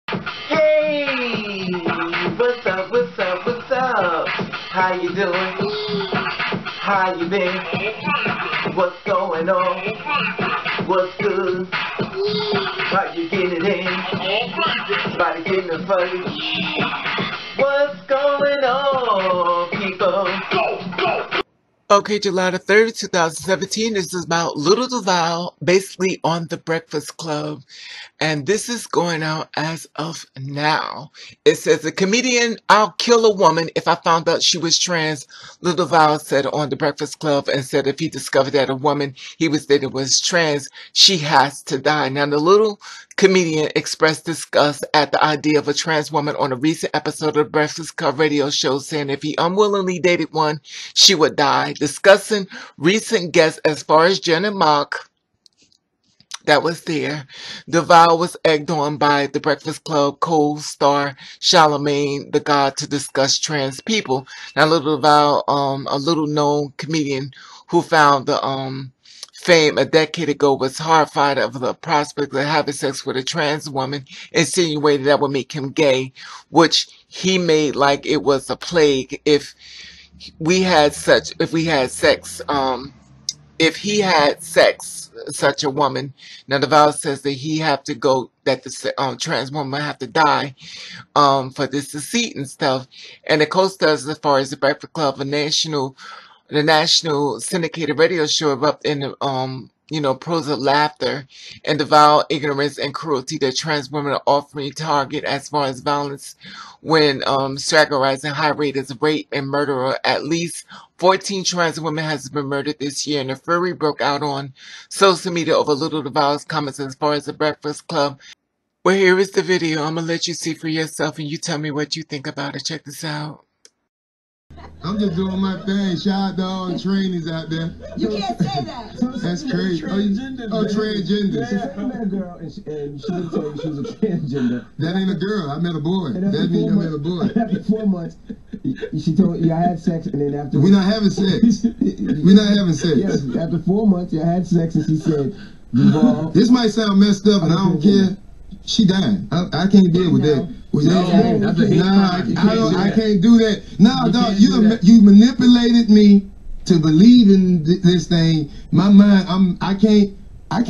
Hey, what's up, what's up, what's up? How you doing? How you been? What's going on? What's good? How you getting it in? About to get in the fight. What's going on, people? Okay, July the 3rd, 2017. This is about Lil Duval, basically on The Breakfast Club. And this is going out as of now. It says, a comedian, I'll kill a woman if I found out she was trans. Lil Duval said on The Breakfast Club, and said if he discovered that a woman he was dating was trans, she has to die. Now, the little comedian expressed disgust at the idea of a trans woman on a recent episode of the Breakfast Club radio show, saying if he unwillingly dated one, she would die. Discussing recent guests as far as Jenna Mock, that was there. Duval was egged on by The Breakfast Club co-star Charlamagne the God to discuss trans people. Now, Lil Duval, a little known comedian who found the fame a decade ago, was horrified of the prospect of having sex with a trans woman, insinuated that would make him gay, which he made like it was a plague if he had sex, such a woman. Now, the vow says that the trans woman have to die for this deceit and stuff. And the co-stars, as far as The Breakfast Club, the national syndicated radio show, erupt in pros of laughter and devour ignorance and cruelty that trans women are often target as far as violence when staggering high rates of rape and murder. At least 14 trans women has been murdered this year, and the fury broke out on social media over Lil Duval's comments as far as The Breakfast Club. Well, here is the video. I'm gonna let you see for yourself, and you tell me what you think about it. Check this out. I'm just doing my thing. Shout out to all the trainees out there. You can't say that. That's crazy. Transgender. Transgenders. Yeah, I met a girl and she didn't tell you she was a transgender. That ain't a girl. I met a boy. That means I met a boy. After 4 months, she told you I had sex, and then after we're not having sex. We're not having sex. Yes, after 4 months, you had sex, and she said, Duval. This might sound messed up, and I don't care. She died. I can't deal with that. I can't do that. No, dog, you manipulated me to believe in this thing. My mind, I'm gay. Now. I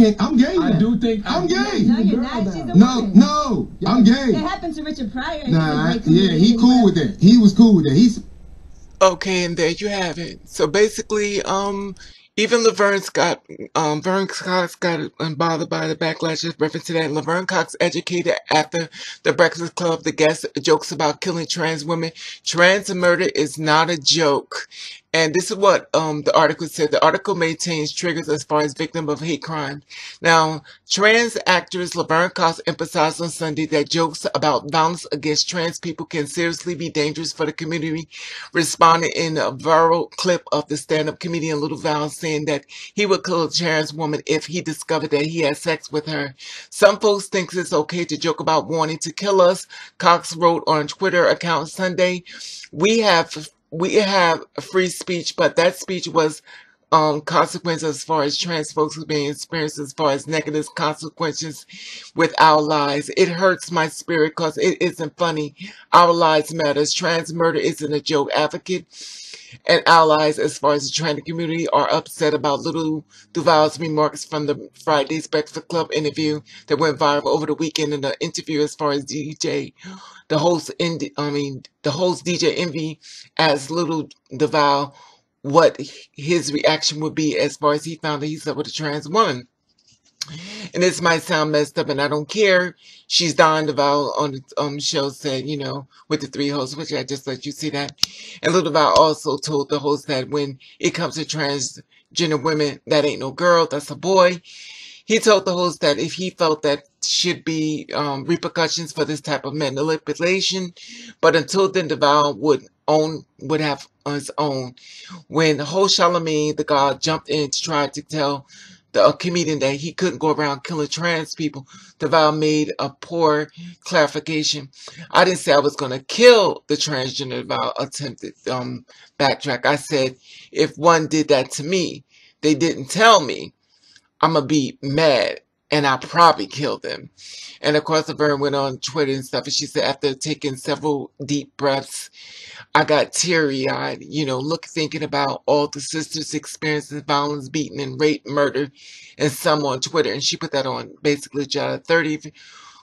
do think I'm gay. No, you're not. She's a woman. No, I'm gay. That happened to Richard Pryor. He cool with that. He was cool with that. Okay, and there you have it. So basically, even Laverne Scott got bothered by the backlash in reference to that. Laverne Cox educated after The Breakfast Club. The guest jokes about killing trans women. Trans murder is not a joke. And this is what the article said. The article maintains triggers as far as victim of hate crime. Now, trans actress Laverne Cox emphasized on Sunday that jokes about violence against trans people can seriously be dangerous for the community, responding in a viral clip of the stand-up comedian Lil Duval saying that he would kill a trans woman if he discovered that he had sex with her. Some folks think it's okay to joke about wanting to kill us, Cox wrote on Twitter account Sunday. We have free speech, but that speech was consequences as far as trans folks are being experienced as far as negative consequences with our lives. It hurts my spirit because it isn't funny. Our lives matters. Trans murder isn't a joke. Advocate and allies as far as the trans community are upset about Lil Duval's remarks from the Friday's Breakfast Club interview that went viral over the weekend. In the interview, as far as the host DJ Envy asked Lil Duval what his reaction would be as far as he found that he slept with a trans woman. And this might sound messed up, and I don't care. She's dying. Duval on the show said, with the 3 hosts, which I just let you see that. And Lil Duval also told the host that when it comes to transgender women, that ain't no girl, that's a boy. He told the host that if he felt that should be repercussions for this type of manipulation, but until then, Duval would have on his own. When the host Charlamagne the God jumped in to try to tell the comedian that he couldn't go around killing trans people, Duval made a poor clarification. I didn't say I was going to kill the transgender. Duval attempted backtrack. I said if one did that to me, they didn't tell me, I'm going to be mad. and I probably killed him. And of course, Laverne went on Twitter and stuff, and she said after taking several deep breaths, I got teary-eyed, thinking about all the sisters experiencing violence, beating, and rape, murder, and some on Twitter. And she put that on basically July 30th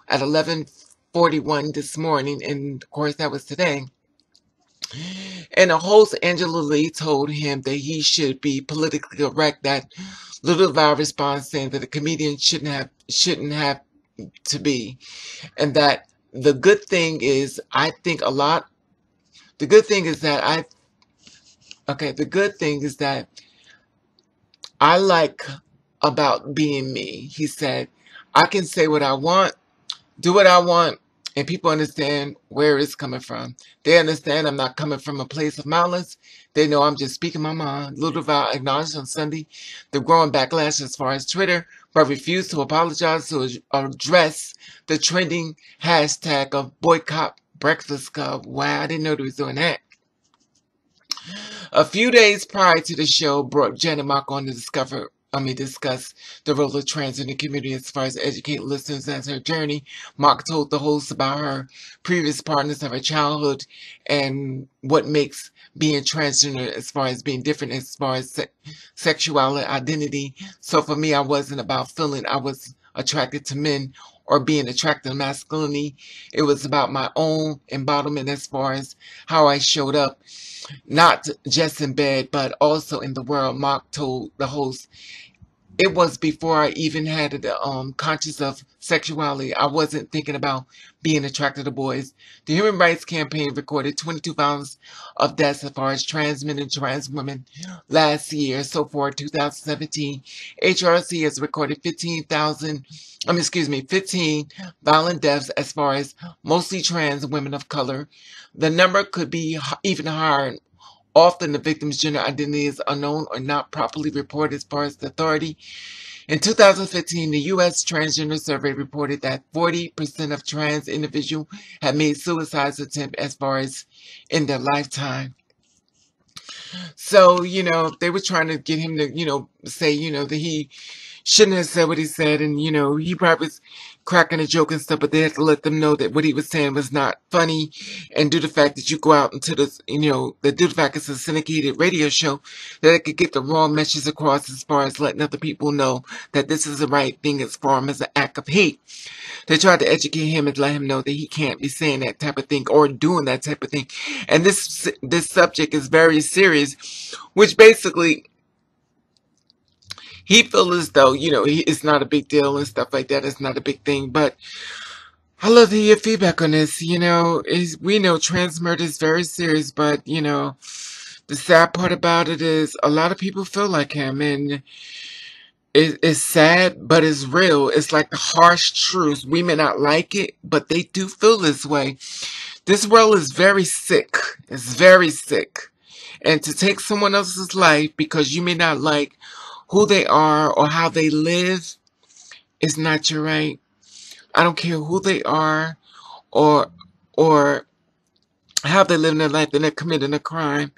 at 11:41 this morning, and of course that was today. And the host, Angela Lee, told him that he should be politically correct, that Lil Duval responds saying that a comedian shouldn't have to be, and that the good thing is, the good thing is that I like about being me. He said, I can say what I want, do what I want, and people understand where it's coming from. They understand I'm not coming from a place of malice. They know I'm just speaking my mind. Lil Duval acknowledged on Sunday the growing backlash as far as Twitter, but refused to apologize to address the trending hashtag of boycott Breakfast Club. Wow, I didn't know they was doing that. A few days prior to the show, Brooke, Jen, and Mark on to discuss the role of trans in the community as far as educate listeners as her journey. Mark told the host about her previous partners of her childhood and what makes being transgender as far as being different as far as sexuality identity. So for me, I wasn't about feeling I was attracted to men or being attracted to masculinity. It was about my own embodiment as far as how I showed up, not just in bed, but also in the world. Mark told the host, it was before I even had the conscious of sexuality. I wasn't thinking about being attracted to boys. The Human Rights Campaign recorded 22 violence of deaths as far as trans men and trans women last year. So far, 2017, HRC has recorded 15 violent deaths as far as mostly trans women of color. The number could be even higher. Often the victim's gender identity is unknown or not properly reported as far as the authority. In 2015, the U.S. Transgender Survey reported that 40% of trans individuals had made suicide attempts as far as in their lifetime. So, they were trying to get him to, say, that he shouldn't have said what he said, and he probably was cracking a joke and stuff, but they had to let them know that what he was saying was not funny, and due to the fact that you go out into this, due to the fact it's a syndicated radio show, that it could get the wrong message across as far as letting other people know that this is the right thing as far as an act of hate. They tried to educate him and let him know that he can't be saying that type of thing or doing that type of thing, and this subject is very serious, which basically he feels as though, it's not a big deal and stuff like that. It's not a big thing. But I love to hear your feedback on this. We know trans murder is very serious, but, the sad part about it is a lot of people feel like him. And it's sad, but it's real. It's like the harsh truth. We may not like it, but they do feel this way. This world is very sick. It's very sick. And to take someone else's life because you may not like who they are or how they live is not your right. I don't care who they are or how they live in their life and they're committing a crime.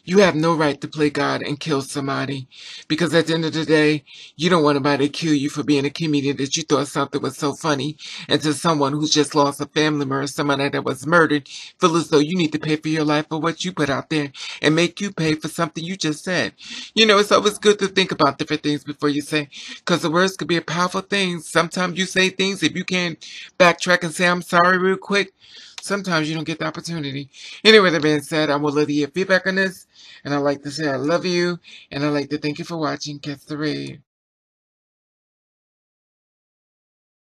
You have no right to play God and kill somebody, because at the end of the day, you don't want anybody to kill you for being a comedian that you thought something was so funny, and to someone who's just lost a family member, somebody that was murdered, feel as though you need to pay for your life for what you put out there and make you pay for something you just said. It's always good to think about different things before you say, because the words could be a powerful thing. Sometimes you say things, if you can't backtrack and say I'm sorry real quick, sometimes you don't get the opportunity. Anyway, that being said, I would love to hear feedback on this. And I'd like to say I love you. And I'd like to thank you for watching Catch the Rave.